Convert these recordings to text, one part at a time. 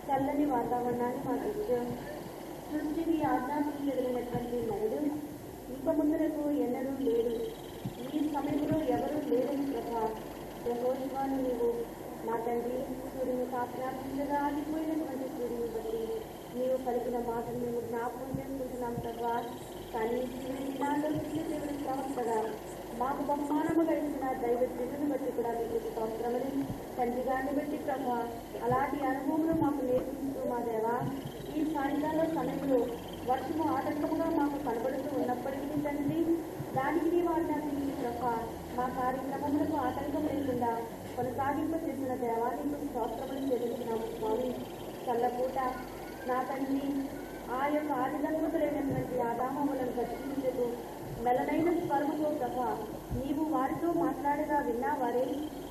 చల్లని వాతావరణాన్ని మాకు ఇచ్చాం. సృష్టికి ఆజ్ఞాపించగలిగినటువంటి నరుడు ఇంక ముందులకు ఎన్నడూ లేడు. ఈ సమయంలో ఎవరూ లేరని ప్రభా యెహోవాను నీవు మా తండ్రి సూర్యుని ఆజ్ఞాపించగా ఆగిపోయినటువంటి సూర్యుని బట్టి నీవు పలికిన మాటలు మేము జ్ఞాపకం చేసుకుంటున్నాం ప్రభా. కానీ ఈ దినాల్లో దేవుడి ప్రవర్తగా మాకు బహుమానముగా ఇచ్చిన దైవ స్థితిని బట్టి కూడా మీకు స్తోత్రములు. తండ్రి గారిని బట్టి ప్రభా అలాంటి అనుభవములు మాకు నేర్పిస్తూ మా దేవా ఈ సాయంకాల సమయంలో వర్షము ఆటంకముగా మాకు కనబడుతూ ఉన్నప్పటికీ తండ్రి దానికి నీవు ఆజ్ఞాపించి ప్రభా మా కార్యక్రమములకు ఆటంకం లేకుండా కొనసాగింప చేసిన దేవానికి స్తోత్రములు చెల్లిస్తున్నాము స్వామి. చల్లపూట నా తండ్రి ఆ యొక్క ఆదిదంపతులైనటువంటి ఆదామములను రక్షించదు మెలనైన స్వరముతో ప్రభా నీవు వారితో మాట్లాడగా విన్నా వారే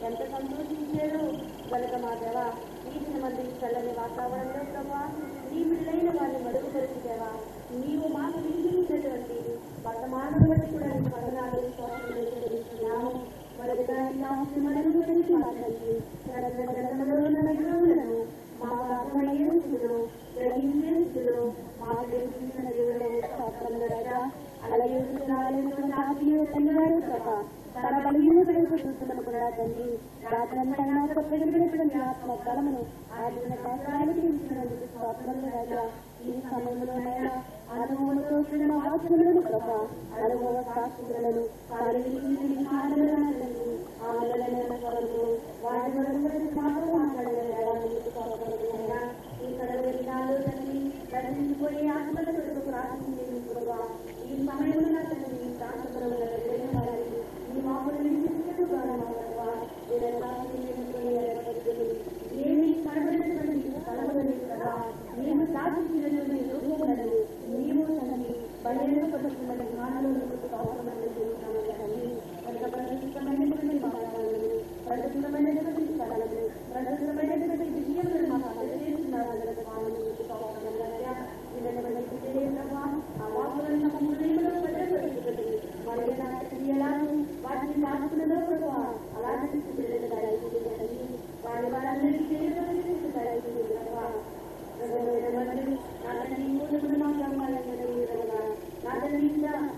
ఎంత సంతోషించారో కనుక మా దేవా ఈ దినమంది చల్లని వాతావరణంలో ప్రభా నీ బిడ్డలైన వారిని మరుగుపరిచేవా నీవు మాకు వినిపించినటువంటి వర్తమానం బట్టి కూడా నీ పదనాలు తెలుస్తున్నాము. తన బలహీన చూస్తున్నాము కూడా తండ్రి రాత్రంతా కొత్తగినటువంటి ఆత్మకాలమును ఆయన శాస్త్రానికి ఇచ్చినందుకు స్వాతంత్రం రాజా ఈ సమయంలోనైనా అనుభవంతో కూడిన ఆత్మలను ప్రభా అనుభవ శాస్త్రులను పోయే ఆత్మల కొరకు ప్రార్థించేది ప్రభా ఈ సమయంలో నా తండ్రి శాస్త్రంలో ఈ మామూలు ఏమి కనబడినటువంటి కలవలేదు కదా మేము సాధించినటువంటి రూపములను నీవు తండ్రి బలైన పడుతున్న జ్ఞానాలు ప్రస్తుతమైనటువంటి భావాలను ప్రస్తుతమైనటువంటి స్థలాలను ప్రస్తుతమైనటువంటి విషయములను మాకు అందజేస్తున్నారు ఆ వాకులను భద్రపరుస్తుంది మరి వాటిని మార్పులలో అలాంటి వారి వారందరికీ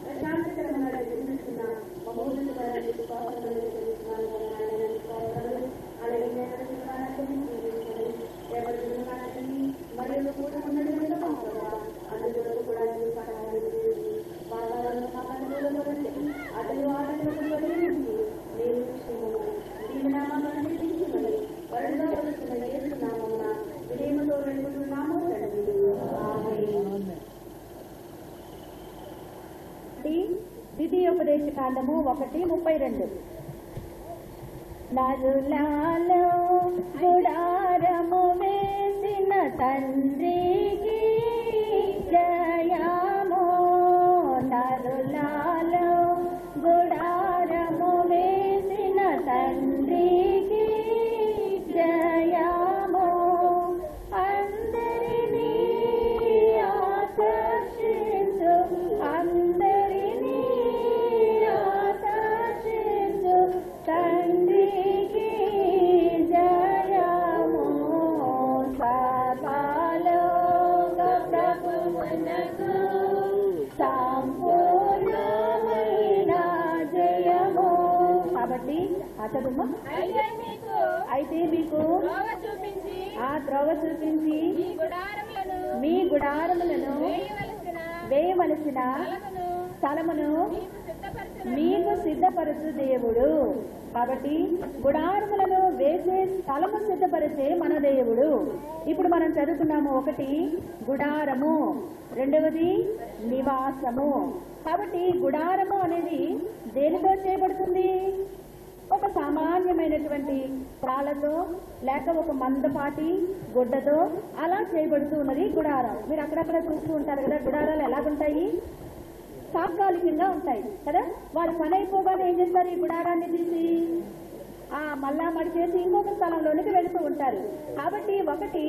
ప్రశాంతకరమైన జన్మిస్తున్న మరియు కూడా అందులో కూడా అతను ద్వితీయోపదేశ కాండము 1:32 నరులాలో గుడారము వేసిన తండ్రికి జయము నరులాలో గుడారము వేసిన తండ్రికి జయము అందరినీ ఆకర్షించు అందరినీ ఆకర్షించు తండ్రికి జయము సర్వలోక ప్రభువునకు సంపూర్ణమైన జయము. కాబట్టి అతడు అయితే మీకు ఆ త్రోవ చూపించి మీ గుడారములను వేయవలసిన స్థలమును మీకు సిద్ధపరచు దేవుడు. కాబట్టి గుడారములను వేసే స్థలము సిద్ధపరిచే మన దేవుడు. ఇప్పుడు మనం చదువుకున్నాము, ఒకటి గుడారము, రెండవది నివాసము. కాబట్టి గుడారము అనేది దేనితో చేయబడుతుంది? ఒక సామాన్యమైనటువంటి తాళ్లతో లేక ఒక మందపాటి గుడ్డతో అలా చేయబడుతూ ఉన్నది గుడారం. మీరు అక్కడక్కడ చూస్తూ ఉంటారు కదా, గుడారాలు ఎలాగుంటాయి? తాత్కాలికంగా ఉంటాయి కదా. వారు పని అయిపోగానే ఏం చేస్తారు? ఈ గుడారాన్ని తీసి మళ్ళా మడి చేసి ఇంకొక స్థలంలోనికి వెళుతూ ఉంటారు. కాబట్టి ఒకటి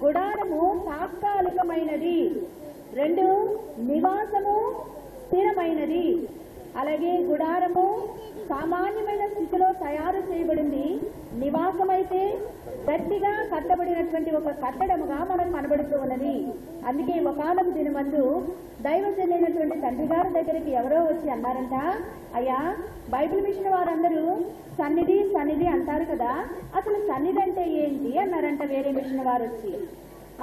గుడారము తాత్కాలికమైనది, రెండు నివాసము స్థిరమైనది. అలాగే గుడారము సామాన్యమైన స్థితిలో తయారు చేయబడింది, నివాసమైతే గట్టిగా కట్టబడినటువంటి ఒక కట్టడముగా మనకు కనబడుతూ ఉన్నది. అందుకే ఒకానొక దినం ముందు దైవజనులైనటువంటి తండ్రి గారి దగ్గరికి ఎవరో వచ్చి అన్నారంట, అయ్యా బైబిల్ మిషన్ వారందరూ సన్నిధి సన్నిధి అంటారు కదా, అసలు సన్నిధి అంటే ఏంటి అన్నారంట వేరే మిషన్ వారు వచ్చి.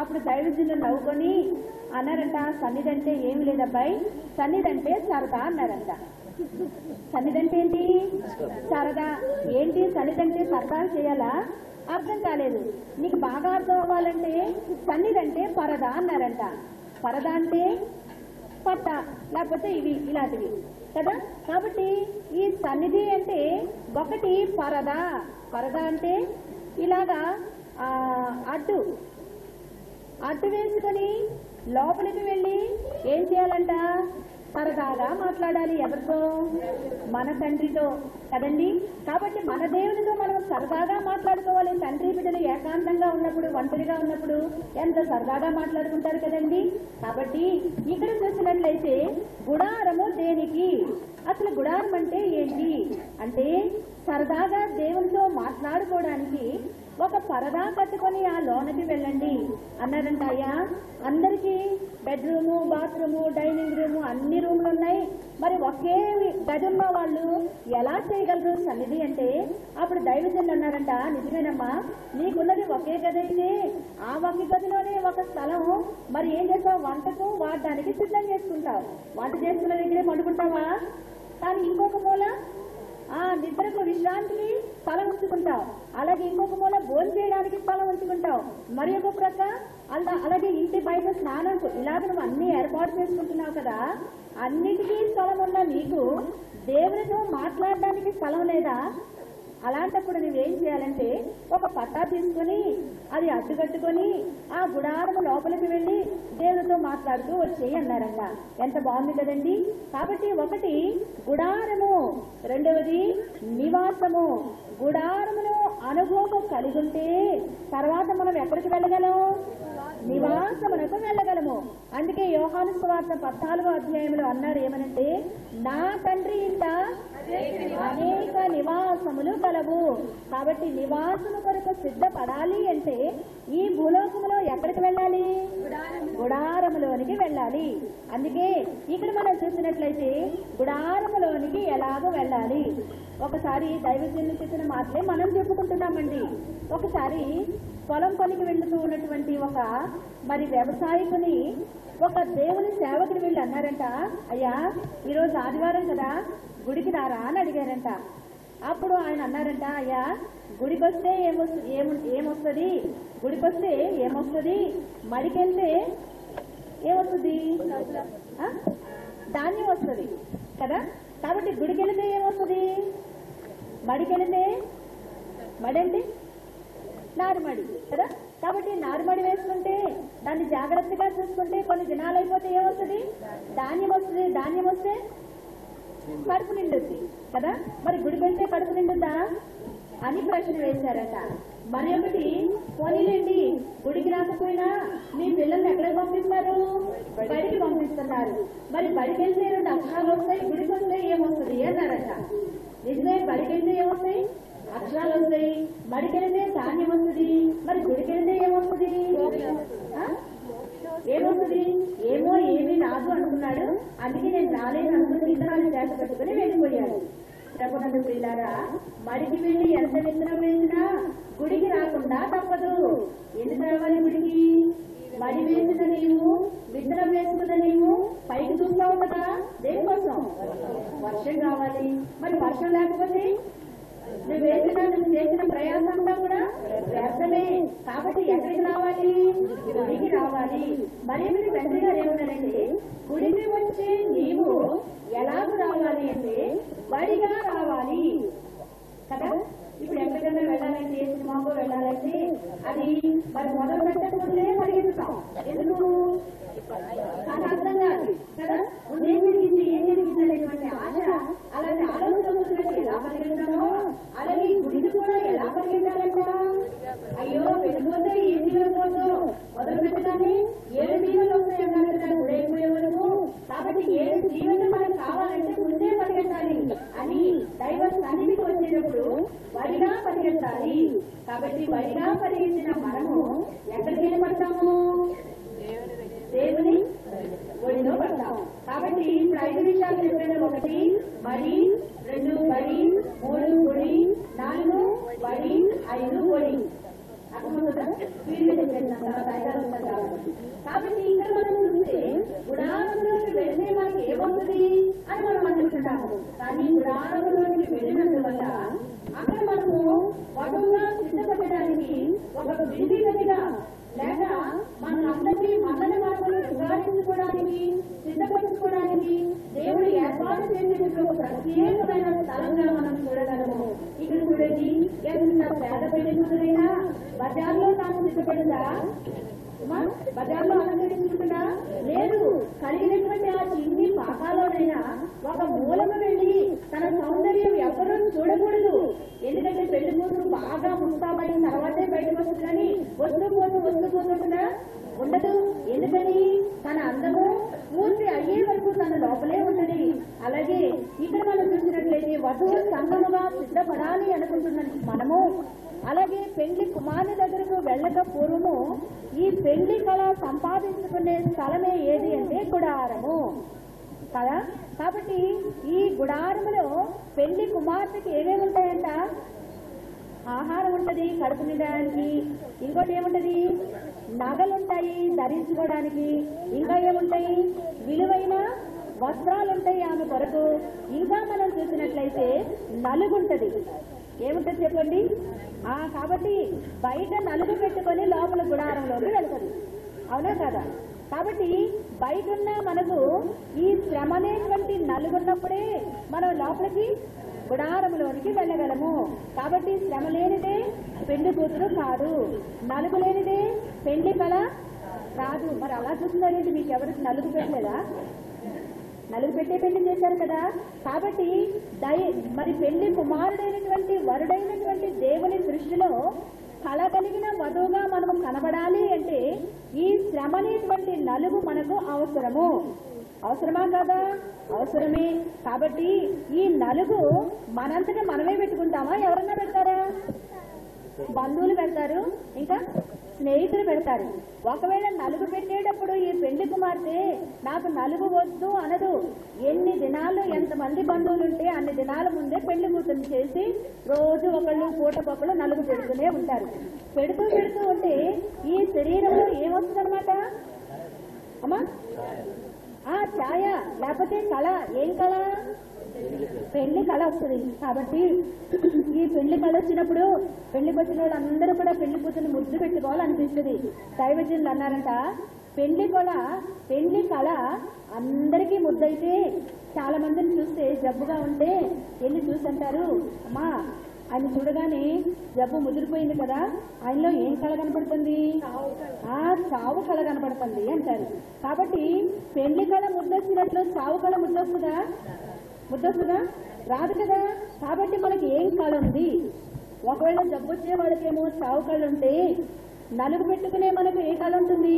అప్పుడు దైవజనులు నవ్వుకొని అన్నారంట, సన్నిధి అంటే ఏమి లేదబ్బాయి, సన్నిధి అంటే సరదా అన్నారంట. సన్నిధి అంటే ఏంటి? సరదా. ఏంటి సన్నిధి అంటే సరదా చేయాలా? అర్థం కాలేదు. నీకు బాగా అర్థం అవ్వాలంటే సన్నిధి అంటే పరదా అన్నారంట. పరదా అంటే పట్ట, లేకపోతే ఇవి ఇలాంటివి కదా. కాబట్టి ఈ సన్నిధి అంటే ఒకటి పరదా. పరదా అంటే ఇలాగా అడ్డు వేసుకొని లోపలికి వెళ్ళి ఏం చేయాలంట? సరదాగా మాట్లాడాలి. ఎవరితో? మన తండ్రితో కదండి. కాబట్టి మన దేవునితో మనం సరదాగా మాట్లాడుకోవాలి. తండ్రి బిడ్డలు ఏకాంతంగా ఉన్నప్పుడు, ఒంటరిగా ఉన్నప్పుడు ఎంత సరదాగా మాట్లాడుకుంటారు కదండి. కాబట్టి ఇక్కడ చూసినట్లయితే గుడారము దేనికి? అసలు గుడారం అంటే ఏంటి అంటే సరదాగా దేవునితో మాట్లాడుకోవడానికి ఒక పరదా కట్టుకొని ఆ లోనకి వెళ్ళండి అన్నారంట. అయ్యా అందరికీ బెడ్రూము, బాత్రూము, డైనింగ్ రూము అన్ని రూమ్లు ఉన్నాయి, మరి ఒకే గదుల్లో వాళ్ళు ఎలా చేయగలరు సన్నిధి అంటే? అప్పుడు దైవజనులు అన్నారంట, నిజమేనమ్మా, నీకున్నది ఒకే గది అయితే ఆ ఒకే గదిలోనే ఒక స్థలం, మరి ఏం చేస్తావు? వంటకు వాడడానికి సిద్ధం చేసుకుంటావు. వంట చేసుకున్న దగ్గరే పండుకుంటావా? కానీ ఇంకొక మూల నిద్రకు విశ్రాంతికి స్థలం ఉంచుకుంటావు, అలాగే ఇంకొక మూల భోజనం చేయడానికి స్థలం ఉంచుకుంటావు, మరి ఒక ప్రక్క అలాగే ఇంటి బయట స్నానం, ఇలాగ నువ్వు అన్ని ఏర్పాటు చేసుకుంటున్నావు కదా. అన్నిటికీ స్థలం ఉన్న నీకు దేవునితో మాట్లాడడానికి స్థలం లేదా? అలాంటప్పుడు నువ్వేం చేయాలంటే ఒక పట్టా తీసుకొని అది అడ్డుకట్టుకొని ఆ గుడారము లోపలికి వెళ్ళి దేవునితో మాట్లాడుతూ వచ్చేయి అన్నారంట. ఎంత బాగుంది కదండి. కాబట్టి ఒకటి గుడారము, రెండవది నివాసము. గుడారమును అనుభవం కలిగి ఉంటే తర్వాత మనం ఎక్కడికి వెళ్ళగలం? నివాసమునకు వెళ్ళగలము. అందుకే యోహాను సువార్త 14వ అధ్యాయంలో అన్నారు ఏమనంటే, నా తండ్రి ఇంట అనేక నివాసములు కలవు. కాబట్టి నివాసము కొరకు సిద్ధపడాలి అంటే ఈ భూలోకములో ఎక్కడికి వెళ్ళాలి? గుడారములోనికి వెళ్ళాలి. అందుకే ఇక్కడ మనం చూసినట్లయితే గుడారములోనికి ఎలాగో వెళ్ళాలి. ఒకసారి దైవజనులు చెప్పిన మాటలే మనం చెప్పుకుంటున్నామండి. ఒకసారి పొలం పనికి వెళ్తూ ఉన్నటువంటి ఒక వ్యవసాయకుని ఒక దేవుని సేవకుని వెళ్ళి అన్నారంట, అయ్యా ఈరోజు ఆదివారం కదా, గుడికి రారా అని అడిగారంట. అప్పుడు ఆయన అన్నారంట, అయ్యా గుడికి వస్తే ఏమొస్తుంది? గుడికి వస్తే ఏమొస్తుంది? మడికెళ్తే ఏమొస్తుంది? ధాన్యం వస్తుంది కదా. కాబట్టి గుడికి వెళితే ఏమొస్తుంది? మడికెళితే, మడి అంటే నారుమడి కదా. కాబట్టి నారుమడి వేసుకుంటే దాన్ని జాగ్రత్తగా చూసుకుంటే కొన్ని దినాలు అయిపోతే ఏమొస్తుంది? ధాన్యం వస్తుంది. ధాన్యం వస్తే కడుపు నిండుద్ది కదా. మరి గుడికి వెళ్తే కడుపు నిండుద్దా అని ప్రశ్న వేశారట. మరి ఒకటి, పోనీలేండి గుడికి రాకపోయినా మీ పిల్లల్ని ఎక్కడికి పంపిస్తారు? బడికి పంపిస్తున్నారు. మరి బడికి వెళ్తే 2 అక్షరాలు వస్తాయి, గుడికి వస్తే ఏమొస్తుంది అన్నారట. నిజమే, బడికి వెళ్తే ఏమొస్తాయి? అక్షరాలు వస్తాయి. బడికెళ్తే ధాన్యం వస్తుంది. మరి గుడికెళ్తే ఏమొస్తుంది? ఏమొస్తుంది? ఏమో ఏమీ రాదు అనుకున్నాడు. అందుకే నేను రాలేను అనుకుని విత్తనాలు చేత పెట్టుకుని వెళ్ళిపోయాడు. ప్రభునందు ప్రియులారా, మడికి వెళ్ళి ఎంత విత్తనం వేసినా గుడికి రాకుండా తప్పదు. ఎందుకు రావాలి గుడికి? మడి వేసిన నీవు, విత్తనం వేసుకున్న నీవు పైకి చూస్తావు కదా, దేనికోసం? వర్షం కావాలి. మరి వర్షం లేకపోతే నువ్వు చేసిన ప్రయాసం అంతా కూడా వ్యర్థమే. కాబట్టి ఎక్కడికి రావాలి? గుడికి రావాలి. మరి మీరు తండ్రి గారు ఏమన్నారంటే, గుడికి వచ్చే నీవు ఎలాగూ రావాలి అంటే బడిగా రావాలి కదా. ఇప్పుడు ఎక్కడికైనా వెళ్ళాలంటే, సినిమాకు వెళ్ళాలంటే అది మరి మొదలు పెట్టకపోతే పరిగెత్తుతాం. ఎందుకు? నాకు అర్థం కాదు కదా. ఏం జరిగిందనేటువంటి ఆశ, అలాంటి ఆలోచన ఎలా పరిగెత్తామో అలాగే గుడికి కూడా ఎలా పరిగెత్తాలంట. అయ్యో వెళ్ళిపోతే ఏం జీవనపోతో మొదలు పెట్టగానే 7 జీవనలు వస్తాయన్నారు కదా గుడి అయిపోయే వరకు. కాబట్టి 7 జీవనం మనకు కావాలంటే ముందే పరిగెత్తాలి అని దైవ సన్నిధికి వచ్చేటప్పుడు వడిగా పరిగెత్తాలి. కాబట్టి వడిగా పరిగెత్తిన మనము ఎక్కడికి వెళ్ళి పడతాము? దేవుని ఒడిలో పడతాము. కాబట్టి ఇప్పుడు 5 విషయాలు చెప్పాను. 1 బడి, 2 బడి, 3 గుడి, 4 బడి, 5 ఒడి. అర్థమవుతుందా? వీడియో చెప్పిన తర్వాత 5 ఉంటారు. కాబట్టి ఇక్కడ మనం చూస్తే గుడారంలోకి వెళ్తే మనకి ఏమవుతుంది అని మనం అనుకుంటున్నాము. కానీ గుడారంలోకి వెళ్ళినందువల్ల అక్కడ మనము వటువుగా సిద్ధపడడానికి ఒక విధి గదిగా లేక మనందరినీ మనని మాటలు నివారించుకోవడానికి సిద్ధపరచుకోవడానికి దేవుడు ఏర్పాటు చేసేందుకు ఒక ప్రత్యేకమైన స్థలంగా మనం చూడగలము. ఇక్కడ చూడండి, ఎంత పేద పెళ్లికూతురైనా బజార్లో తాను సిద్ధపడిందా? బజార్లో అలంకరించుకుంటున్నా లేదు. కలిగినటువంటి ఆ చిన్ని పాకాలోనైనా ఒక మూలము వెళ్ళి తన సౌందర్యం ఎవరూ చూడకూడదు. ఎందుకంటే పెళ్లి కూతురు బాగా ముస్తాబైన తర్వాతే బయటకు వస్తుందని వస్తూ పోతుందా? ఉండదు. ఎందుకని? తన అందము పూర్తి అయ్యే వరకు తన లోపలే ఉన్నది. అలాగే ఇక్కడ మనం చూసినట్లయితే వధువు సంగముగా సిద్ధపడాలి అనుకుంటున్న మనము అలాగే పెళ్లి కుమారుని దగ్గరకు వెళ్ళక పూర్వము ఈ పెళ్లి కళ సంపాదించుకునే స్థలమే ఏది అంటే గుడారము కదా. కాబట్టి ఈ గుడారములో పెళ్లి కుమార్తెకి ఏమేమి ఉంటాయంట? ఆహారం ఉంటది కడుపు నిండడానికి, ఇంకోటి ఏముంటది? నగలుంటాయి ధరించుకోవడానికి, ఇంకా ఏముంటాయి? విలువైన వస్త్రాలుంటాయి ఆమె కొరకు. ఇంకా మనం చూసినట్లయితే నలుగుంటది. ఏముంటది చెప్పండి? కాబట్టి బయట నలుగు పెట్టుకొని లోపల గుడారంలోకి వెళ్తుంది. అవునా కదా? కాబట్టి బయట ఉన్న మనకు ఈ శ్రమ అనేటువంటి నలుగున్నప్పుడే మనం లోపలికి గుడారంలోనికి వెళ్ళగలము. కాబట్టి శ్రమ లేనిదే పెళ్లి కూతురు కాదు, నలుగు లేనిదే పెళ్లి కళ రాదు. మరి అలా చూస్తున్నారేంటి? మీకు ఎవరికి నలుగు పెట్టలేదా? నలుగు పెట్టే పెళ్లి చేశారు కదా. కాబట్టి మరి పెళ్లి కుమారుడైనటువంటి వరుడైనటువంటి దేవుని దృష్టిలో కళ కలిగిన వధువుగా మనము కనబడాలి అంటే ఈ శ్రమ అనేటువంటి నలుగు మనకు అవసరము. అవసరమా కదా? అవసరమే. కాబట్టి ఈ నలుగు మనంతటా మనమే పెట్టుకుంటామా? ఎవరన్నా పెడతారా? బంధువులు పెడతారు, ఇంకా స్నేహితులు పెడతారు. ఒకవేళ నలుగు పెట్టేటప్పుడు ఈ పెళ్లి కుమార్తె నాకు నలుగు వద్దు అనదు. ఎన్ని దినాలు ఎంతమంది బంధువులు ఉంటే అన్ని దినాల ముందే పెళ్లి కూతురు చేసి రోజు ఒకళ్ళు పూటకొకళ్ళు నలుగు పెడుతూనే ఉంటారు. పెడుతూ ఉంటే ఈ శరీరంలో ఏమొస్తుందన్నమాట అమ్మా? ఛాయ లేకపోతే కళ. ఏం కళ? పెళ్లి కళ వస్తుంది. కాబట్టి ఈ పెళ్లి కళ వచ్చినప్పుడు పెళ్లికి వచ్చిన వాళ్ళందరూ కూడా పెళ్లి కూతురు ముద్దు పెట్టుకోవాలనిపిస్తుంది. దైవజనులు అన్నారంట, పెళ్లి కళ అందరికీ ముద్దయితే చాలా మందిని చూస్తే జబ్బుగా ఉంటే వెళ్ళి చూసంటారు, అమ్మా ఆయన చూడగానే జబ్బు ముదిరిపోయింది కదా, ఆయనలో ఏం కళ కనపడుతుంది? చావు కళ కనపడుతుంది అంటారు. కాబట్టి పెళ్లి కళ ముద్దొచ్చినట్లు చావు కళ ముద్దొస్తుందా? రాదు కదా. కాబట్టి మనకి ఏం కళ ఉంది? ఒకవేళ జబ్బు వచ్చే వాళ్ళకేమో చావు కళ ఉంటే నలుగు పెట్టుకునే మనకు ఏ కళ ఉంటుంది?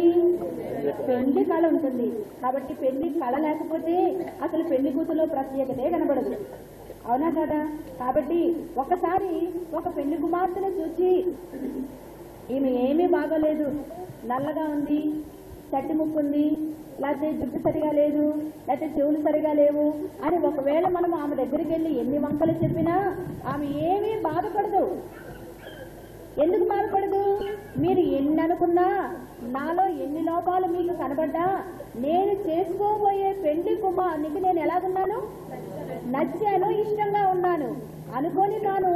పెళ్లి కళ ఉంటుంది. కాబట్టి పెళ్లి కళ లేకపోతే అసలు పెళ్లి కూతురులో ప్రత్యేకతే కనబడదు. అవునా కదా? కాబట్టి ఒకసారి ఒక పెళ్లి కుమార్తెను చూసి ఈమె ఏమీ బాగోలేదు, నల్లగా ఉంది, చట్టి ముక్కుంది, లేకపోతే జుట్టు సరిగా లేదు, లేకపోతే చెవులు సరిగా లేవు అని ఒకవేళ మనం ఆమె దగ్గరికి వెళ్ళి ఎన్ని వంకలు చెప్పినా ఆమె ఏమీ బాధపడదు. ఎందుకు బాధపడదు? మీరు ఎన్ని అనుకున్నా, నాలో ఎన్ని లోపాలు మీకు కనబడ్డా నేను చేసుకోబోయే పెళ్లి కుమారునికి నేను ఎలాగున్నాను, నచ్చాను, ఇష్టంగా ఉన్నాను అనుకొని తాను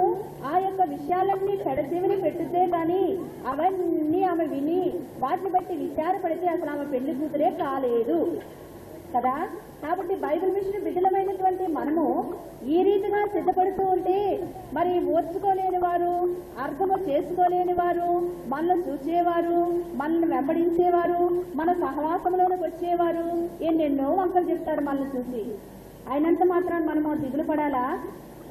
ఆ యొక్క విషయాలన్నీ పెడచెవిని పెట్టుతే కానీ అవన్నీ ఆమె విని వాటిని బట్టి విచారపడితే అసలు ఆమె పెళ్లి కూతురే కాలేదు కదా. కాబట్టి బైబిల్ మిషన్ బిడ్డలమైనటువంటి మనము ఈ రీతిగా సిద్ధపడుతూ ఉంటే మరి ఓర్చుకోలేని వారు, అర్థము చేసుకోలేని వారు, మనల్ని చూసేవారు, మనల్ని వెంబడించేవారు, మన సహవాసంలోకి వచ్చేవారు ఎన్నెన్నో వంకలు చెప్తారు మనల్ని చూసి. అయినంత మాత్రాన్ని మనము దిగులు పడాలా?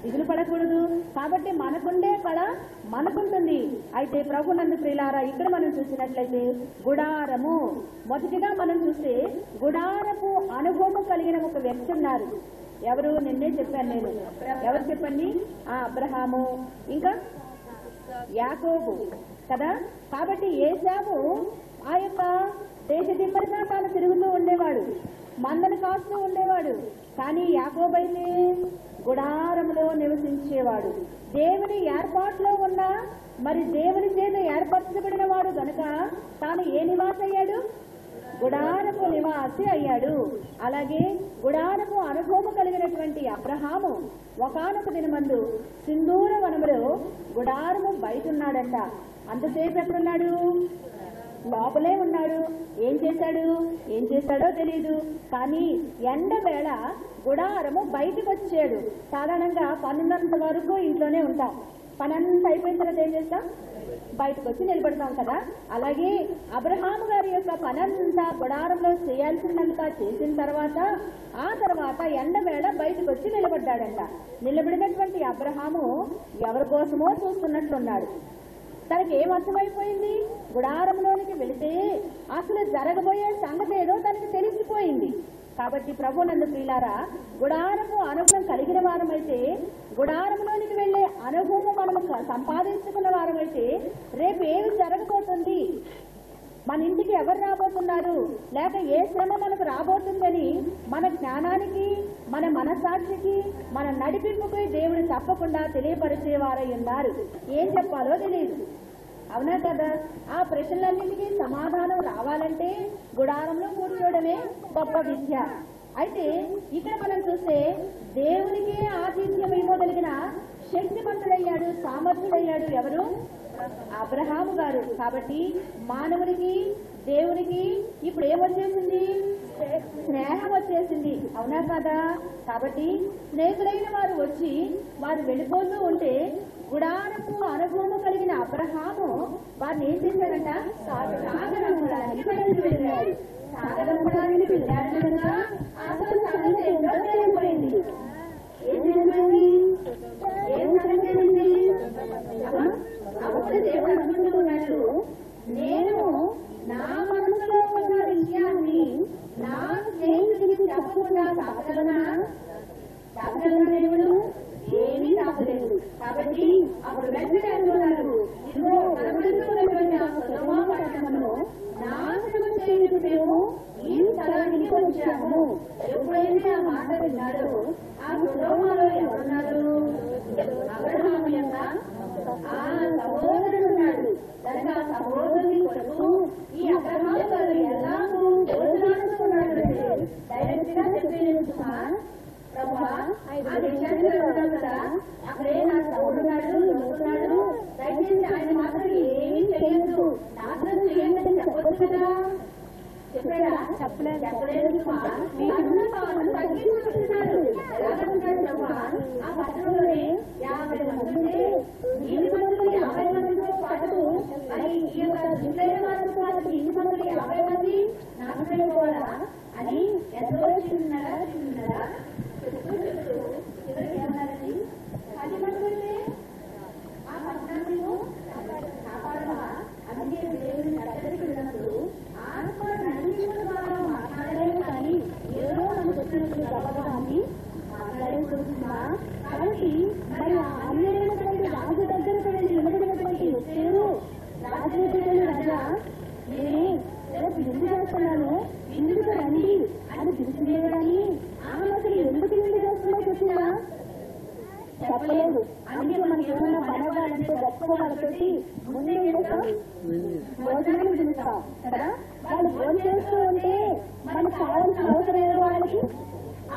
దిగులు పడకూడదు. కాబట్టి మనకుండే కళ మనకుంటుంది. అయితే ప్రభు నందు ప్రియులారా, ఇక్కడ మనం చూసినట్లయితే గుడారము, మొదటిగా మనం చూస్తే గుడారపు అనుభవం కలిగిన ఒక వ్యక్తి ఉన్నారు. ఎవరు? నిన్నే చెప్పాను నేను. ఎవరు చెప్పండి? అబ్రహాము, ఇంకా యాకోబు కదా. కాబట్టి ఏశావు ఆ యొక్క దేశ దిమ్మరిగా తాను తిరుగుతూ ఉండేవాడు, మందను కాస్తూ ఉండేవాడు. కానీ యాకోబు అయితే గుడారంలో నివసించేవాడు. దేవుని ఏర్పాటులో ఉన్న మరి దేవుని చేత ఏర్పరచబడిన వాడు గనుక తాను ఏ నివాసి అయ్యాడు? గుడారపు నివాసి అయ్యాడు. అలాగే గుడారపు అనుభవం కలిగినటువంటి అబ్రహాము ఒకానొక దినమందు సింధూర వనములో గుడారము బయట ఉన్నాడంట. అంతసేపు ఎక్కడున్నాడు? లోపలే ఉన్నాడు. ఏం చేశాడో తెలియదు. కానీ ఎండవేళ గుడారము బయటకు వచ్చాడు. సాధారణంగా 12 వరకు ఇంట్లోనే ఉంటాం. పని అంతా అయిపోయిన తర్వాత ఏం చేస్తాం? బయటకు వచ్చి నిలబడతాం కదా. అలాగే అబ్రహాము గారి యొక్క పనంతా గుడారంలో చేయాల్సిందంతా చేసిన తర్వాత ఆ తర్వాత ఎండవేళ బయటకు వచ్చి నిలబడ్డాడంట. నిలబడినటువంటి అబ్రహాము ఎవరి కోసమో చూస్తున్నట్లున్నాడు. తనకి ఏం అర్థమైపోయింది? గుడారంలోనికి వెళితే అసలు జరగబోయే సంగతి ఏదో తనకి తెలిసిపోయింది. కాబట్టి ప్రభు నందు ప్రియులారా, గుడారము అనుభవం కలిగిన వారమైతే, గుడారంలోనికి వెళ్లే అనుభవం మనము సంపాదించుకున్న వారమైతే రేపు ఏమి జరగబోతుంది, మన ఇంటికి ఎవరు రాబోతున్నారు, లేక ఏ శ్రమ మనకు రాబోతుందని మన జ్ఞానానికి, మన మనసాక్షికి, మన నడిపింపుకి దేవుడు తప్పకుండా తెలియపరిచేవారై ఉన్నారు. ఏం చెప్పాలో తెలియదు. అవునా కదా? ఆ ప్రశ్నలన్నింటికీ సమాధానం రావాలంటే గుడారంలో కూర్చోవడమే గొప్ప విద్య. అయితే ఇక్కడ మనం చూస్తే దేవునికి ఆతిథ్యం ఇవ్వగలిగిన శక్తిమంతుడయ్యాడు, సామర్థ్యుడయ్యాడు. ఎవరు? అబ్రహాము గారు. కాబట్టి మానవునికి దేవునికి ఇప్పుడు ఏమొచ్చేసింది? స్నేహం వచ్చేసింది. అవునా కదా? కాబట్టి స్నేహితులైన వారు వచ్చి వారు వెళ్ళిపోతూ ఉంటే గుడారపు అనుభవం కలిగిన అబ్రహాము వారిని ఏం చేశాడంట? సాగరంపుడానికి వెళ్ళాడు. సాగరంపుడానికి వెళ్ళాడు కనుక అసలు సంగతి ఏంటో తెలిసిపోయింది. ఏం జరిగింది? ఏం జరిగింది? అప్పుడు దేవుడు అనుకుంటూ ఉన్నాడు, నేను నా మనసులో ఉన్న విషయాన్ని నా స్నేహితుడికి చెప్పకుండా దాచగలనా? దేవుడు ఏమీ దాచలేదు. కాబట్టి అప్పుడు వెంటనే అంటున్నారు, ఇదిగో కనబడుతున్నటువంటి ఆ సొదొమ పట్టణమును నాశనం చేయుటకు మేము ఈ స్థలానికి వచ్చాము. ఎప్పుడైతే ఆ మాట విన్నాడో ఆ సొదొమలో ఎవరున్నారు? అబ్రహాము యొక్క ఆ సహోదరుడు ఉన్నాడు. కనుక ఆ సహోదరుని కొరకు ఈ అబ్రహాము గారు ఎలాగూ ఉన్నాడు. డైరెక్ట్ గా చెప్పేది ప్రభా, ఆ విషయాన్ని ఉన్నాం కదా, అక్కడే నా సహోదరుడు లోతున్నాడు, దయచేసి ఆయన మాత్రం ఏమీ చేయొద్దు, నాశనం చేయండి అని చెప్పొచ్చు కదా. చెప్పాడా? చెప్పలేదు. తగ్గించుకుంటున్నాడు. ఎలాగంటున్నాడు ప్రభా? ఆ పట్టణంలోనే 50 మంది ఉంటే 50 మందితో పాటు మరి ఈ యొక్క దుర్గైన వారితో పాటు 50 మంది నాశనమైపోవాలా అని ఎంతో చిన్నగా చెప్తూ చివరికి ఏమన్నారండి? 10 మంది ఉంటే ఆ పట్టణంలో కాపాడమా? అందుకే దేవుని దగ్గరికి వెళ్ళినప్పుడు ఆత్మ నడిపించడం ద్వారా మాట్లాడలేదు, కానీ ఏదో మనకు వచ్చినప్పుడు గొప్పగాని మాట్లాడేస్తుందా? కాబట్టి మరి ఆ అన్యమైనటువంటి రాజు దగ్గరకు వెళ్ళి నిలబడినటువంటి వచ్చారు. రాజు దగ్గర రాజా, నేనే రేపు ఎందుకు చేస్తున్నాను, ఎందుకు రండి అని పిలిచిందే కానీ ఆమె అసలు ఎందుకు నిండు చేస్తున్నా వచ్చిందా? చెప్పలేదు. అందుకే మనకి ఏమైనా పని అవ్వాలంటే గొప్ప వాళ్ళతోటి ముందే చేస్తాం, భోజనానికి పిలుస్తాం కదా. వాళ్ళు భోజనం చేస్తూ ఉంటే మనకు కావాల్సిన అవసరం లేదు వాళ్ళకి,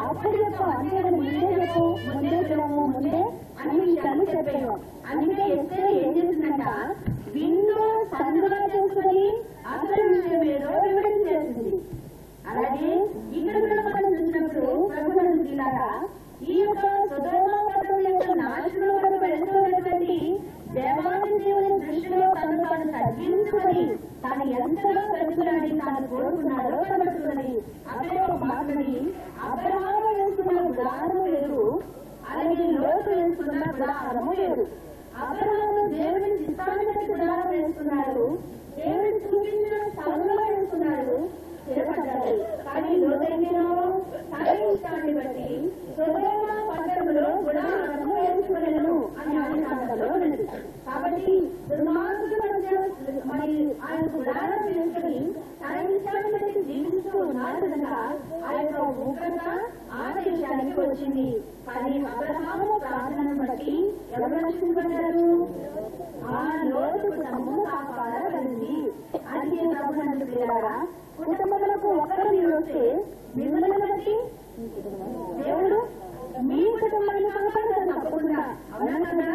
అప్పుడు చెప్పాం. అంతేగాని ముందే చెప్పు, ముందే పిలము, ముందే అన్ని విషయాలు చెప్పాము. అందుకే ఎస్ఐ ఏం చేసిందంట, విందు సందుగా చేసుకుని అసలు విషయం ఏదో వివరణ చేస్తుంది. అలాగే ఇక్కడ కూడా మనం చూసినప్పుడు ప్రభుత్వ ఈ యొక్క సుధర్మ పదం యొక్క నాశనం వరకు వెళ్తున్నటువంటి దేవాది దేవుని దృష్టిలో తను తగ్గించుకొని తాను ఎంతగా బ్రతుకులాడి తాను కోరుకున్నాడో కనబడుతున్నది. అక్కడ ఒక మాటని అబ్రహాము వేసుకున్న గుడారము వేరు, అలాగే లోతు వేసుకున్న గుడారము వేరు. అబ్రహాము దేవుని చిత్తాన్ని బట్టి గుడారం వేసుకున్నాడు, దేవుని చూపించిన స్థలంలో వేసుకున్నాడు, స్థిరపడ్డాడు. కానీ లోతైనో తన ఇష్టాన్ని బట్టి సొదొమ పట్టణంలో గుడారము వేసుకునేను అని ఆదికాండములో ఉన్నది. కాబట్టి దుర్మార్గుల మధ్య మరి ఆయన గుడారం వేసుకుని తన ఇష్టాన్ని బట్టి జీవిస్తూ ఉన్నాడు కనుక ఆ యొక్క ఉగ్రత ఆ దేశానికి వచ్చింది. కానీ అబ్రహాము ప్రార్థనను బట్టి ఎవరు రక్షించబడ్డారు? ఆ లోతు కుటుంబం కాపాడబడింది. అందుకే ప్రభునందు ప్రియులారా, కుటుంబములకు ఒకరు మీరు వస్తే మిమ్మల్ని బట్టి దేవుడు మీ కుటుంబాన్ని కాపాడతాడు తప్పకుండా. అవునా కదా?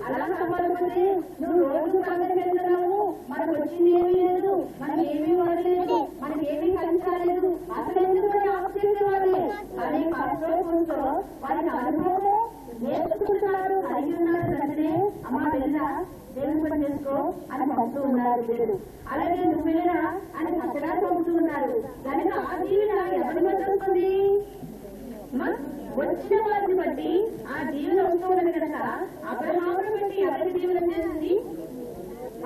అలా కాపాడకపోతే నువ్వు రోజు పండుగ వెళ్తున్నావు, మనకు వచ్చింది ఏమీ లేదు, మనకి ఏమీ వాడలేదు, మనకి ఏమీ కలిసి రాలేదు, అసలు ఎందుకు ఆలోచించే వాళ్ళే. కానీ పాస్టర్తో వారికి అనుభవం నేర్చుకుంటున్నారు, కలిగి ఉన్నారు కనుకనే అమ్మ వెళ్ళా దేవుని పని చేసుకో అని పంపుతూ ఉన్నారు వీళ్ళు. అలాగే నువ్వు వెళ్ళినా అని చక్కగా పంపుతూ ఉన్నారు. కనుక ఆ దీవెన ఎవరి మధ్య వస్తుంది? వచ్చిన వారిని బట్టి ఆ దీవెన వస్తున్నది కనుక అబ్రహామును బట్టి ఎవరికి దీవెన చేసింది?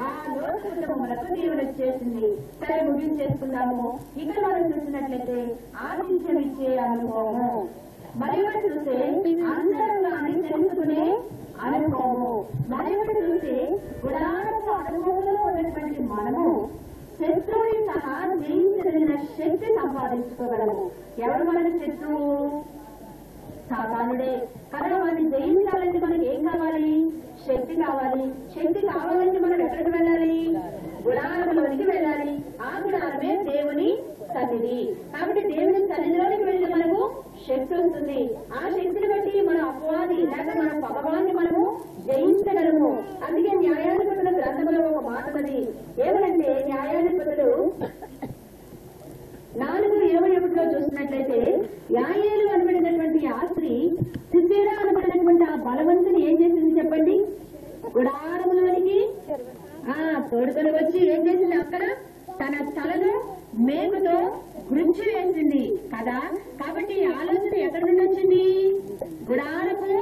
ఆ లోతు కుటుంబములకు దీవెన చేసింది. సరే, ముగించేసుకుందాము. ఇక్కడ మనం చూసినట్లయితే ఆశించనిచ్చే అనుభవము, మరి ఒకటి చూస్తే అందరంగానే తెలుసుకునే అనుభవము, మరి ఒకటి చూస్తే గుడారపు అనుభవంలో ఉన్నటువంటి మనము శత్రువుని సహా జయించగలిగిన శక్తి సంపాదించుకోగలము. ఎవరు మన శత్రువు? సాతానుడే కదా. వాడిని జయించాలంటే మనకి ఏం కావాలి? శక్తి కావాలి. శక్తి కావాలంటే మనం ఎక్కడికి వెళ్ళాలి? గుడారంలోనికి వెళ్ళాలి. ఆ గుడారమే దేవుని సన్నిధి. కాబట్టి దేవుని సన్నిధిలోనికి వెళ్తే మనకు శక్తి వస్తుంది. ఆ శక్తిని బట్టి మన అపవాది లేక మన పగవాన్ని మనము జయించగలము. అందుకే న్యాయాధిపతుల గ్రంథంలో ఒక మాట ఉంది. ఏమనంటే న్యాయాధిపతులు 4:21 చూసినట్లయితే యాయేలు అనబడినటువంటి ఆ స్త్రీ సిసెరా అనబడినటువంటి ఆ బలవంతుని ఏం చేసింది చెప్పండి? గుడారములోనికి తోడుకొని వచ్చి ఏం చేసింది? అక్కడ తన తలను మేకుతో గురించి వేసింది కదా. కాబట్టి ఆలోచన ఎక్కడి నుండి వచ్చింది? గుడారపు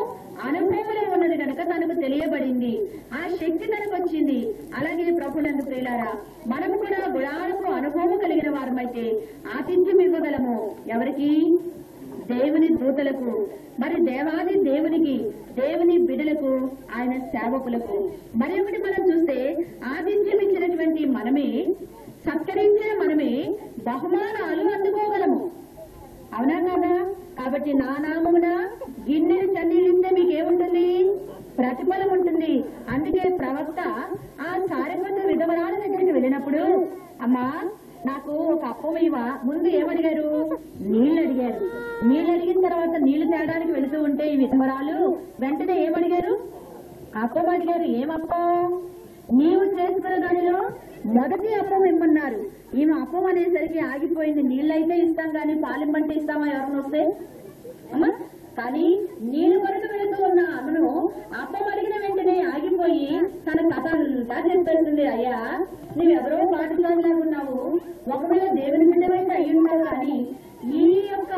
అనుభవంలో ఉన్నది కనుక తనకు తెలియబడింది. ఆ శక్తి తనకు వచ్చింది. అలాగే ప్రభునందు ప్రియులారా, మనము కూడా గుడారపు అనుభవం కలిగిన వారమైతే ఆతిథ్యం ఇవ్వగలము. ఎవరికి? దేవుని దూతలకు, మరి దేవాది దేవునికి, దేవుని బిడ్డలకు, ఆయన సేవకులకు. మరి ఒకటి మనం చూస్తే ఆతిథ్యం ఇచ్చినటువంటి మనమే, సత్కరించిన మనమే బహుమానాలు అందుకోగలము. అవునా కాదా? కాబట్టి నా నామమున గిన్నెలు చన్నీళ్ళిస్తే మీకేముంటుంది? ప్రతిఫలం ఉంటుంది. అందుకే ప్రవక్త ఆ సారెపత విధవరాల దగ్గరికి వెళ్ళినప్పుడు, అమ్మా నాకు ఒక అప్పం ఇవ్వా, ముందు ఏమడిగారు? నీళ్లు అడిగారు. నీళ్లు అడిగిన తర్వాత నీళ్లు తేడానికి వెళుతూ ఉంటే ఈ విధవరాలు వెంటనే ఏమడిగారు? అప్పం అడిగారు. ఏమప్పం? నీవు చేసుకున్న దానిలో మొదటి అప్పం ఇమ్మన్నారు. ఈమె అప్పం అనేసరికి ఆగిపోయింది. నీళ్ళైతే ఇస్తాం కానీ పాలిమ్మంటే ఇస్తామా ఎవరిని వస్తే? అమ్మా, కానీ నీళ్ళు కొరకు వెళుతూ ఉన్న ఆమెను అప్పం అడిగిన వెంటనే ఆగిపోయి తన కథ అంతా చెప్పేస్తుంది. అయ్యా, నువ్వెవరో పాఠశాలలాగున్నావు, ఒకవేళ దేవుని బిడ్డవైతే అయ్యున్నావు, కానీ ఈ యొక్క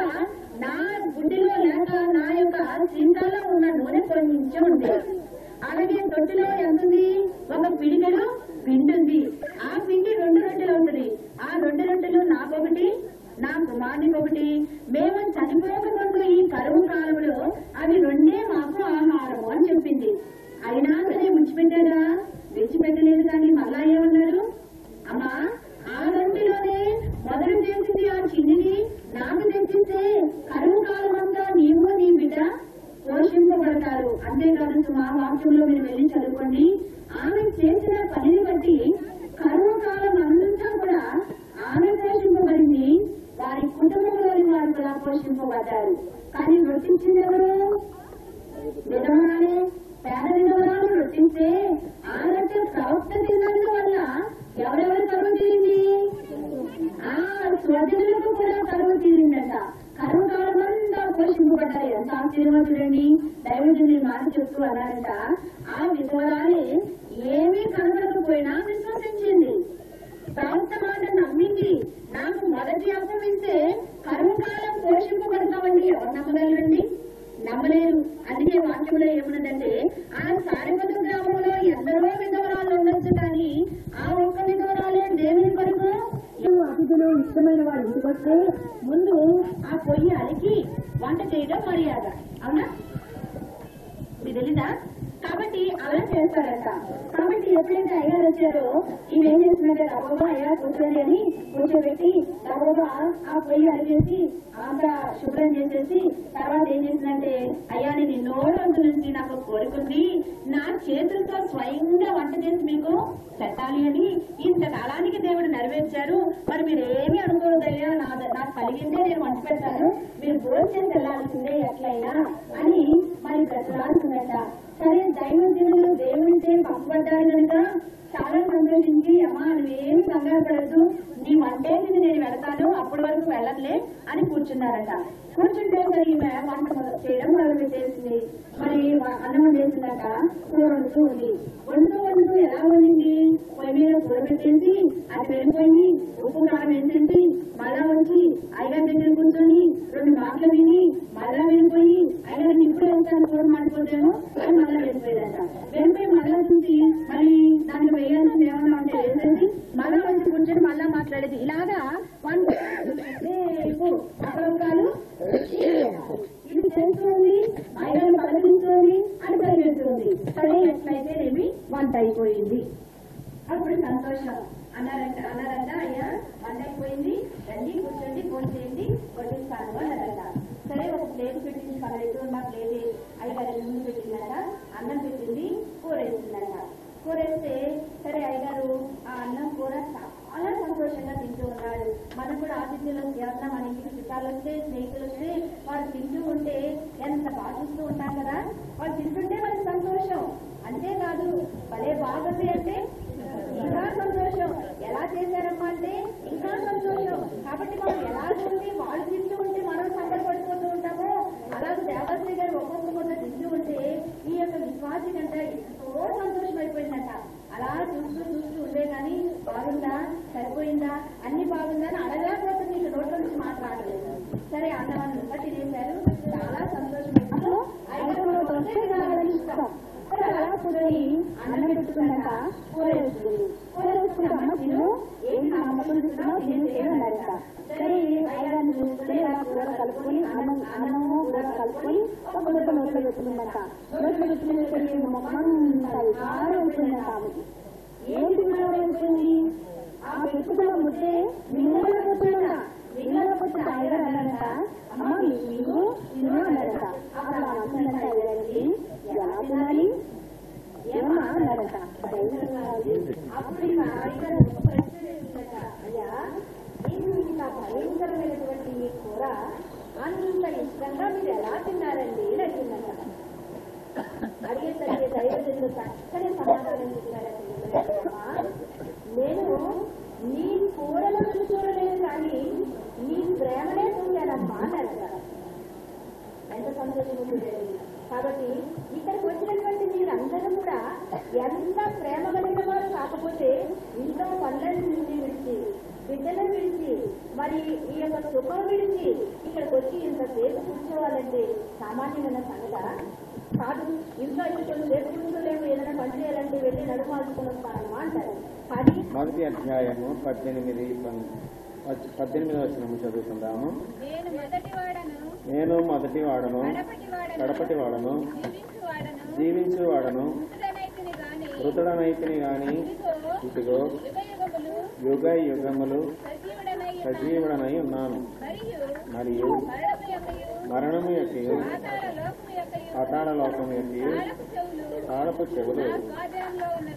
నా గుడ్డిలో లేక నా యొక్క సింతాలో ఉన్న నూనె కొంచెం ఉంది. అలాగే తొట్టిలో ఎంతుంది? ఒక పిడికెడు పిండి ఉంది. ఆ పిండి 2 రొట్టెలు ఉంటుంది. ఆ 2 రొట్టెలు నాకొకటి, నా కుమారునికి ఒకటి. మేము చనిపోకముందు ఈ కరువు కాలంలో అవి 2 మాకు ఆహారము అని చెప్పింది. అయినా సరే విడిచిపెట్టారా? విడిచిపెట్టలేదు. కానీ మళ్ళా ఏమన్నారు? అమ్మా, ఆ రొట్టెలోనే మొదలు చేసింది ఆ చిన్నిని నాకు తెచ్చిస్తే కరువు కాలం అంతా నీవు నీ బిడ్డ పోషింపబడతారు. అంతేకాదు మా వాక్యంలో మీరు వెళ్ళి చదువుకోండి. ఆమె చేసిన పనిని బట్టి కరువు కాలం అంతా కూడా ఆమె పోషింపబడింది, వారి కుటుంబంలోని వారు కూడా పోషింపబడ్డారు. కానీ రొట్టించింది ఎవరు? విధవరాలే. పేద విధవరాలు రొట్టిస్తే ఆ రొట్టె ప్రవక్త తిన్నందువల్ల ఎవరెవరు కరువు తీరింది? స్వజనులకు కూడా కరువు తీరిందట. కరువు కాలం అంతా పోషింపబడ్డారు. ఎంత ఆశీర్వాదులండి. దైవజనుని మాట చెప్తూ అన్నారంట, ఆ విధవరాలే ఏమీ కనబడకపోయినా విశ్వసించింది, ప్రవక్త మాట నమ్మింది. నాకు మొదటి అప్పమిస్తే కరువు కాలం పోషింపబడతామండి. ఎవరు నమ్మగలరండి? నమ్మలేరు. అందుకే వాక్యంలో ఏమున్నదంటే, ఆ సారెపల్లి గ్రామంలో ఎందరో విధవరాలు ఉండొచ్చు, కానీ ఆ ఒక్క విధవరాలే దేవుని కొరకు అతిథులు ఇష్టమైన వాడు ఇంటికి వస్తే ముందు ఆ పొయ్యి అలికి వంట చేయడం మర్యాద. అవునా? మీకు తెలీదా? కాబట్టి అలా చేస్తారట. కాబట్టి ఎప్పుడైతే అయ్యారు వచ్చారో ఇవేం చేస్తున్నట్టే గబగబా అయ్యా కూర్చోండి అని కూర్చోబెట్టి గబగబా ఆ పొయ్యి అడిగేసి అంతా శుభ్రం చేసేసి తర్వాత ఏం చేసిందంటే, అయ్యా నేను ఎన్నో రోజుల నుంచి నాకు కోరుకుంది, నా చేతులతో స్వయంగా వంట చేసి మీకు పెట్టాలి అని ఇంతకాలానికి దేవుడు నెరవేర్చారు. మరి మీరు ఏమీ అనుకోవద్దయ్యా, నాకు కలిగిందే నేను వంట పెడతాను, మీరు భోజనం చేసి వెళ్ళాల్సిందే ఎట్లయినా అని మరి ప్రతిలాడుతుందట. సరే, దైవజనులు దేవునితో పంపబడ్డారు కనుక చాలా సంతోషించి, అమ్మా నువ్వేమి కంగారు పడద్దు, నీ వంటేసి నేను వెళతాను, అప్పటి వరకు వెళ్ళట్లే అని కూర్చున్నారట. కూర్చుంటే మరి ఈమె వంట చేయడం మొదలు పెట్టేసింది. మరి అన్నం వండేసిందట, కూర వండుతూ ఉంది. వండుతూ ఎలా వండింది? పొయ్యి మీద కూర పెట్టేసి అది వెళ్ళిపోయి ఉప్పు కారం వేసేసి మళ్ళా వచ్చి అయ్యగారి దగ్గర కూర్చొని 2 మాటలు విని మళ్ళా వెళ్ళిపోయి అయ్యగారిని ఇప్పుడు వెళ్తాను కూర మాడిపోతాను అని మళ్ళా వెళ్ళిపోయిందట. వెళ్ళిపోయి మళ్ళా చూసి మరి దాన్ని వేయాల్సింది ఏమన్నా ఉంటే వేసేసి మళ్ళా వచ్చి కూర్చొని మళ్ళా మాట్లాడేది. ఇలాగా అపరంగాలు ఇది చేస్తుంది, అయ్యగారిని పలకిస్తుంది అని పరిగెడుతుంది. సరే ఎట్లయితేనేమి వంట అయిపోయింది. అప్పుడు సంతోషం అన్నారంట. అయ్యా వంట అయిపోయింది, రండి కూర్చోండి, ఫోన్ చేయండి, వడ్డిస్తాను అన్నారంట. సరే ఒక ప్లేట్ పెట్టింది, పర్లేదు మా ప్లేట్ అయ్యగారి ముందు పెట్టిందంట. అన్నం పెట్టింది, కూర వేసిందంట. కూర వేస్తే సరే అయ్యగారు ఆ అన్నం కూర చాలా సంతోషంగా తింటూ ఉన్నాడు. మనం కూడా ఆతిథ్యులు ఎవరన్నా మన ఇంటికి చుట్టాలు వస్తే, స్నేహితులు వస్తే వాళ్ళు తింటూ ఉంటే ఎంత బాధిస్తూ ఉంటాం కదా. వాళ్ళు తింటుంటే మనకి సంతోషం. అంతేకాదు భలే బాగుంది అంటే ఇంకా సంతోషం, ఎలా చేశారమ్మా అంటే ఇంకా సంతోషం. కాబట్టి మనం ఎలా ఉంది వాళ్ళు తింటూ ఉంటే మనం సంబరపడిపోతూ ఉంటామో, అలాగే దేవశ్రీ గారు ఒక్కొక్క తింటూ ఉంటే ఈ యొక్క విశ్వాసి కంట ఎంతో సంతోషం అయిపోయిందంట. అలా చూస్తూ ఉండే కానీ బాగుందా, సరిపోయిందా, అన్ని బాగుందా అని అడగలేకపోతుంది. ఇక నోట్లో నుంచి మాట్లాడలేదు. సరే అన్నవాళ్ళు ఇంకా తినేశారు, చాలా సంతోషం. అలా కూర్చొని అన్నం పెట్టుకున్నాక కూర వేసుకుంది. కూర వేసుకుంటే అమ్మ తిను, ఏంటి నా అమ్మకులు చూస్తున్నావు, తినేసేది అన్నారట. సరే అయ్యగారిని చూసుకుని అలా కూర కలుపుకొని అన్నము కూర కలుపుకొని ఒక ముద్ద నోట్లో పెట్టుకుందంట. నోట్లో పెట్టుకునేసరికి మొహమంతా వికారం అయిపోయిందంట ఆమెకి. ఏంటి వికారం అయిపోయింది? ఆ పెట్టుకున్న ముద్దే మింగలేకపోతుందంట. మింగలేకపోతే అయ్యగారు అన్నారంట, అమ్మ మీరు తిను అన్నారట. అప్పుడు అనుకుందంట అయ్యగారికి, ఎలా తినాలి ఏమన్నా అన్నారట. అప్పుడు అయ్యగారు ప్రశ్న చేసిందట, అయ్యా ఇంత భయంకరమైనటువంటి ఈ కూర అంత ఇష్టంగా మీరు ఎలా తిన్నారండి అని అడిగిందట. అడిగేసరికి దైవజనులు చక్కని సమాధానం చెప్పారండి. నేను నీ కూరలను చూడలేదు కానీ నీ ప్రేమనే చూడాలమ్మా అన్నారట. ఎంత సంతోషం ఉంటుంది. కాబట్టి ఇక్కడికి వచ్చినటువంటి మీరందరూ కూడా ఎంత ప్రేమ కలిగిన వారు కాకపోతే ఇంట్లో పనులన్నింటినీ విడిచి, బిడ్డలను విడిచి, మరి ఈ యొక్క సుఖం విడిచి ఇక్కడికి వచ్చి ఇంతసేపు కూర్చోవాలంటే సామాన్యమైన సంగత కాదు. ఇంట్లో కొంచెం సేపు కూర్చోలేము, ఏదైనా పని చేయాలంటే వెళ్ళి నడుమాల్చుకుని వస్తానమ్మా అంటారు. కానీ మొదటి అధ్యాయము 18 వచనము చదువుకుందాము. నేను మొదటి వాడను, కడపటి వాడను, జీవించువాడను, మృతుడనైతిని గాని ఇదిగో యుగ యుగములు సజీవుడనై ఉన్నాను, మరియు మరణము యొక్కయు పాతాళ లోకం యొక్క తాళపు చెవులు తాళపు చెవులు నా స్వాధీనంలో ఉన్నవి.